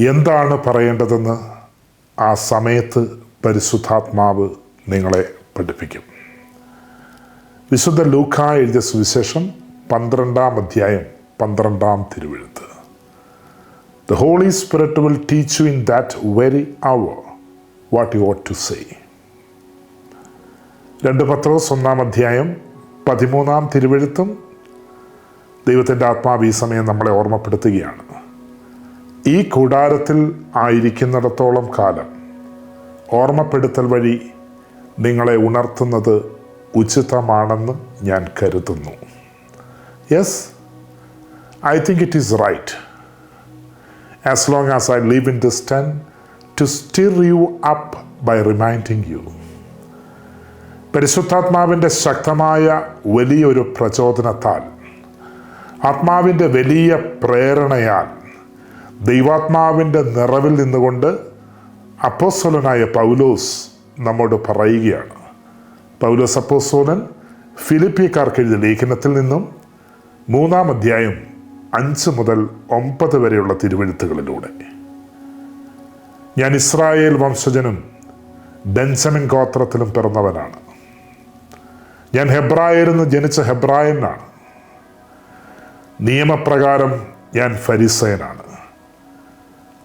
എന്താണ് പറയേണ്ടതെന്ന് ആ സമയത്ത് പരിശുദ്ധാത്മാവ് നിങ്ങളെ പഠിപ്പിക്കും. വിശുദ്ധ ലൂക്കാ എഴുതിയ സുവിശേഷം 12-ാം അധ്യായം 12-ാം തിരുവെഴുത്ത്. The Holy Spirit will teach you in that very hour what you ought to say. 2 പത്രോസ് 1-ാം അധ്യായം 13-ാം തിരുവെഴുത്തും ദൈവത്തിൻ്റെ ആത്മാവ് ഈ സമയം നമ്മളെ ഓർമ്മപ്പെടുത്തുകയാണ്. ഈ കൂടാരത്തിൽ ആയിരിക്കുന്നിടത്തോളം കാലം ഓർമ്മപ്പെടുത്തൽ വഴി നിങ്ങളെ ഉണർത്തുന്നത് ഉചിതമാണെന്ന് ഞാൻ കരുതുന്നു. Yes, I think it is right. As long as I live in this tent to stir you up by reminding you. പരിശുദ്ധാത്മാവിൻ്റെ ശക്തമായ വലിയൊരു പ്രചോദനത്താൽ, ആത്മാവിൻ്റെ വലിയ പ്രേരണയാൽ, ദൈവാത്മാവിൻ്റെ നിറവിൽ നിന്നുകൊണ്ട് അപ്പോസ്തലനായ പൗലോസ് നമ്മോട് പറയുകയാണ്. പൗലോസ് അപ്പോസ്തലൻ ഫിലിപ്പിയക്കാർക്ക് എഴുതിയ ലേഖനത്തിൽ നിന്നും 3-ാം അധ്യായം 5 മുതൽ 9 വരെയുള്ള തിരുവെഴുത്തുകളിലൂടെ, ഞാൻ ഇസ്രായേൽ വംശജനും ബെഞ്ചമിൻ ഗോത്രത്തിലും പിറന്നവനാണ്. ഞാൻ ഹെബ്രായരിൽ നിന്ന് ജനിച്ച ഹെബ്രായനാണ്. നിയമപ്രകാരം ഞാൻ ഫരിസയനാണ്.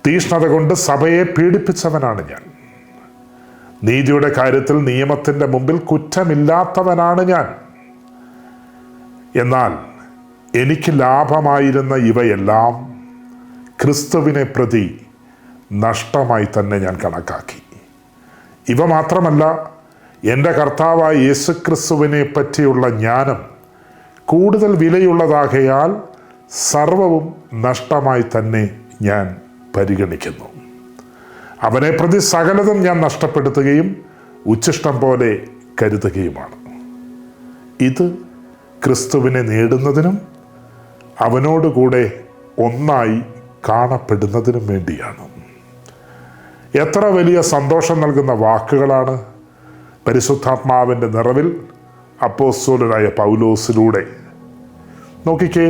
തീഷ്ണത കൊണ്ട് സഭയെ പീഡിപ്പിച്ചവനാണ് ഞാൻ. നീതിയുടെ കാര്യത്തിൽ നിയമത്തിൻ്റെ മുമ്പിൽ കുറ്റമില്ലാത്തവനാണ് ഞാൻ. എന്നാൽ എനിക്ക് ലാഭമായിരുന്ന ഇവയെല്ലാം ക്രിസ്തുവിനെ പ്രതി നഷ്ടമായി തന്നെ ഞാൻ കണക്കാക്കി. ഇവ മാത്രമല്ല, എൻ്റെ കർത്താവായ യേശുക്രിസ്തുവിനെ പറ്റിയുള്ള ജ്ഞാനം കൂടുതൽ വിലയുള്ളതാകയാൽ സർവവും നഷ്ടമായി തന്നെ ഞാൻ പരിഗണിക്കുന്നു. അവനെ പ്രതി സകലതും ഞാൻ നഷ്ടപ്പെടുത്തുകയും ഉച്ഛിഷ്ടം പോലെ കരുതുകയുമാണ്. ഇത് ക്രിസ്തുവിനെ നേടുന്നതിനും അവനോടുകൂടെ ഒന്നായി കാണപ്പെടുന്നതിനും വേണ്ടിയാണ്. എത്ര വലിയ സന്തോഷം നൽകുന്ന വാക്കുകളാണ് പരിശുദ്ധാത്മാവിൻ്റെ നിറവിൽ അപ്പോസ്തലനായ പൗലോസിലൂടെ. നോക്കിക്കേ,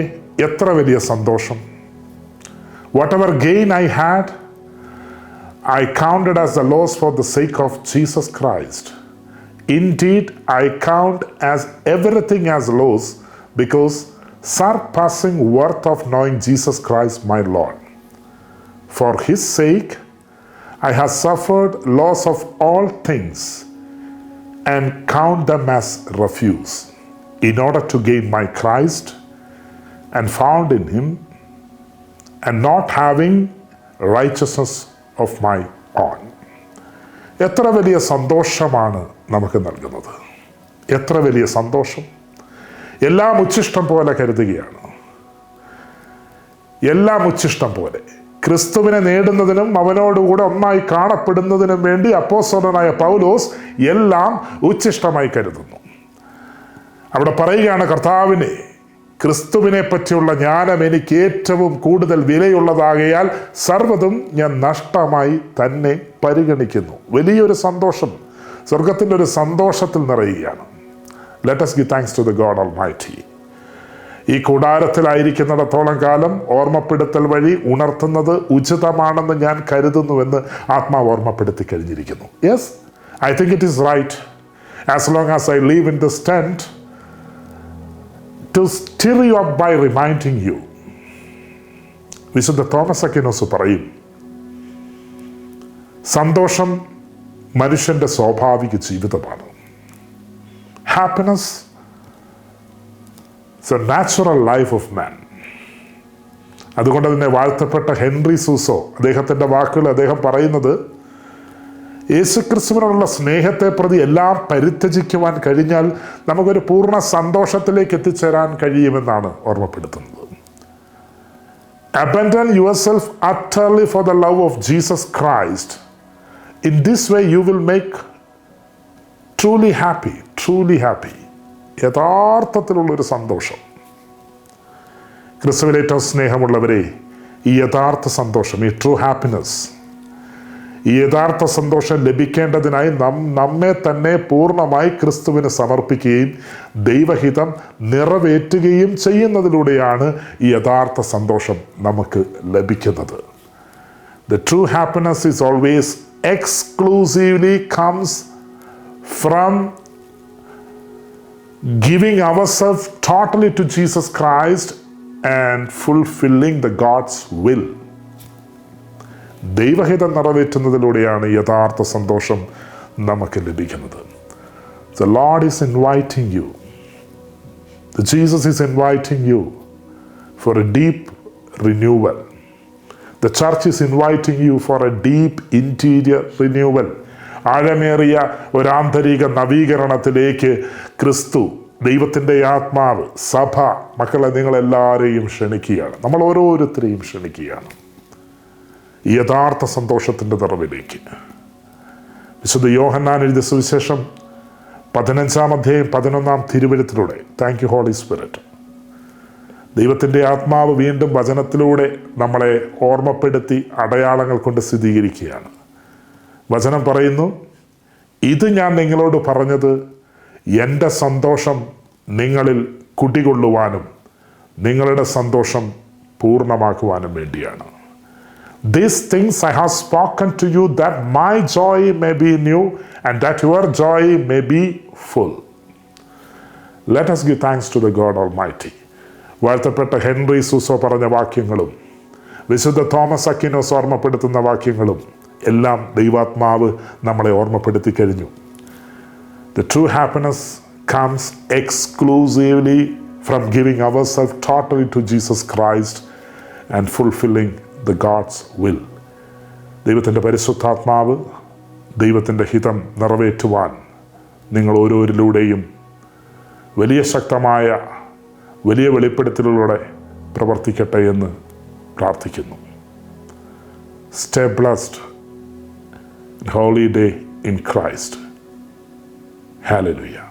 എത്ര വലിയ സന്തോഷം. Whatever gain I had, I counted as the loss for the sake of Jesus Christ. Indeed, I count as everything as loss because surpassing worth of knowing Jesus Christ my Lord. For his sake, I have suffered loss of all things and count them as refuse, in order to gain my Christ and found in him, and not having righteousness of my own. എത്ര വലിയ സന്തോഷമാണ് നമുക്ക് നൽകുന്നത്. എത്ര വലിയ സന്തോഷം. എല്ലാം ഉച്ഛിഷ്ടം പോലെ കരുതുകയാണ്. എല്ലാം ഉച്ഛിഷ്ടം പോലെ ക്രിസ്തുവിനെ നേടുന്നതിനും അവനോടുകൂടെ ഒന്നായി കാണപ്പെടുന്നതിനും വേണ്ടി അപ്പോസ്തലനായ പൗലോസ് എല്ലാം ഉച്ഛിഷ്ടമായി കരുതുന്നു. അവിടെ പറയുകയാണ്, കർത്താവിനെ ക്രിസ്തുവിനെ പറ്റിയുള്ള ജ്ഞാനം എനിക്ക് ഏറ്റവും കൂടുതൽ വിലയുള്ളതാകയാൽ സർവ്വതും ഞാൻ നഷ്ടമായി തന്നെ പരിഗണിക്കുന്നു. വലിയൊരു സന്തോഷം, സ്വർഗത്തിൻ്റെ ഒരു സന്തോഷത്തിൽ നിറയുകയാണ്. Let us give thanks to the God Almighty. ഈ കൂടാരത്തിലായിരിക്കുന്നിടത്തോളം കാലം ഓർമ്മപ്പെടുത്തൽ വഴി ഉണർത്തുന്നത് ഉചിതമാണെന്ന് ഞാൻ കരുതുന്നുവെന്ന് ആത്മാവ് ഓർമ്മപ്പെടുത്തി കഴിഞ്ഞിരിക്കുന്നു. Yes, I think it is right. As long as I live in this tent to stir you up by reminding you. വിശുദ്ധ തോമസ് അക്വിനാസ് പറയും, സന്തോഷം മനുഷ്യൻ്റെ സ്വാഭാവിക ജീവിതമാണ്. Happiness it's A natural life of മാൻ. അതുകൊണ്ട് തന്നെ വാഴ്ത്തപ്പെട്ട ഹെൻറി സൂസോ, അദ്ദേഹത്തിൻ്റെ വാക്കുകൾ അദ്ദേഹം പറയുന്നത്, യേശുക്രിസ്തുവിനോടുള്ള സ്നേഹത്തെ പ്രതി എല്ലാം പരിത്യജിക്കുവാൻ കഴിഞ്ഞാൽ നമുക്കൊരു പൂർണ്ണ സന്തോഷത്തിലേക്ക് എത്തിച്ചേരാൻ കഴിയുമെന്നാണ് ഓർമ്മപ്പെടുത്തുന്നത്. Abandon yourself utterly for the love of Jesus Christ. In this way you will make truly happy. യഥാർത്ഥത്തിലുള്ളൊരു സന്തോഷം. ക്രിസ്തുവിലേറ്റവും സ്നേഹമുള്ളവരെ, ഈ യഥാർത്ഥ സന്തോഷം, ഈ ട്രൂ ഹാപ്പിനെസ്, ഈ യഥാർത്ഥ സന്തോഷം ലഭിക്കേണ്ടതിനായി നമ്മെ തന്നെ പൂർണ്ണമായി ക്രിസ്തുവിന് സമർപ്പിക്കുകയും ദൈവഹിതം നിറവേറ്റുകയും ചെയ്യുന്നതിലൂടെയാണ് ഈ യഥാർത്ഥ സന്തോഷം നമുക്ക് ലഭിക്കുന്നത്. The true happiness is always exclusively comes from giving ourselves totally to Jesus Christ and fulfilling the God's will. ദൈവഹിതം നിറവേറ്റുന്നതിലൂടെയാണ് യഥാർത്ഥ സന്തോഷം നമുക്ക് ലഭിക്കുന്നത്. The Lord is inviting you. Jesus is inviting you for a deep renewal. The church is inviting you for a deep interior renewal. ആഴമേറിയ ഒരു ആന്തരിക നവീകരണത്തിലേക്ക് ക്രിസ്തു, ദൈവത്തിൻ്റെ ആത്മാവ്, സഭ, മക്കളെ നിങ്ങളെല്ലാവരെയും ക്ഷണിക്കുകയാണ്. നമ്മൾ ഓരോരുത്തരെയും ക്ഷണിക്കുകയാണ് ഈ യഥാർത്ഥ സന്തോഷത്തിൻ്റെ നിറവിലേക്ക്. വിശുദ്ധ യോഹന്നാൻ എഴുതിയ സുവിശേഷം 15-ാം അധ്യായം 11-ാം തിരുവചനത്തിലൂടെ, താങ്ക് യു ഹോളി സ്പിരിറ്റ്, ദൈവത്തിൻ്റെ ആത്മാവ് വീണ്ടും വചനത്തിലൂടെ നമ്മളെ ഓർമ്മപ്പെടുത്തി അടയാളങ്ങൾ കൊണ്ട് സ്ഥിരീകരിക്കുകയാണ്. വചനം പറയുന്നു, ഇത് ഞാൻ നിങ്ങളോട് പറഞ്ഞത് എൻ്റെ സന്തോഷം നിങ്ങളിൽ കുടികൊള്ളുവാനും നിങ്ങളുടെ സന്തോഷം പൂർണ്ണമാക്കുവാനും വേണ്ടിയാണ്. These things I have spoken to you that my joy may be in you and that your joy may be full. Let us give thanks to the God Almighty. വാഴ്ത്തപ്പെട്ട ഹെൻറി സൂസോ പറഞ്ഞ വാക്യങ്ങളും വിശുദ്ധ Thomas അക്വിനോസ് ഓർമ്മപ്പെടുത്തുന്ന വാക്യങ്ങളും എല്ലാം ദൈവാത്മാവ് നമ്മളെ ഓർമ്മപ്പെടുത്തി കഴിഞ്ഞു. The true happiness comes exclusively from giving ourselves totally to Jesus Christ and fulfilling the God's will. ദൈവത്തിൻ്റെ പരിശുദ്ധാത്മാവ് ദൈവത്തിൻ്റെ ഹിതം നിറവേറ്റുവാൻ നിങ്ങൾ ഓരോരിലൂടെയും വലിയ ശക്തമായ വലിയ വെളിപ്പെടുത്തലുകളോടെ പ്രവർത്തിക്കട്ടെ എന്ന് പ്രാർത്ഥിക്കുന്നു. Stay blessed, holy day in Christ. Hallelujah.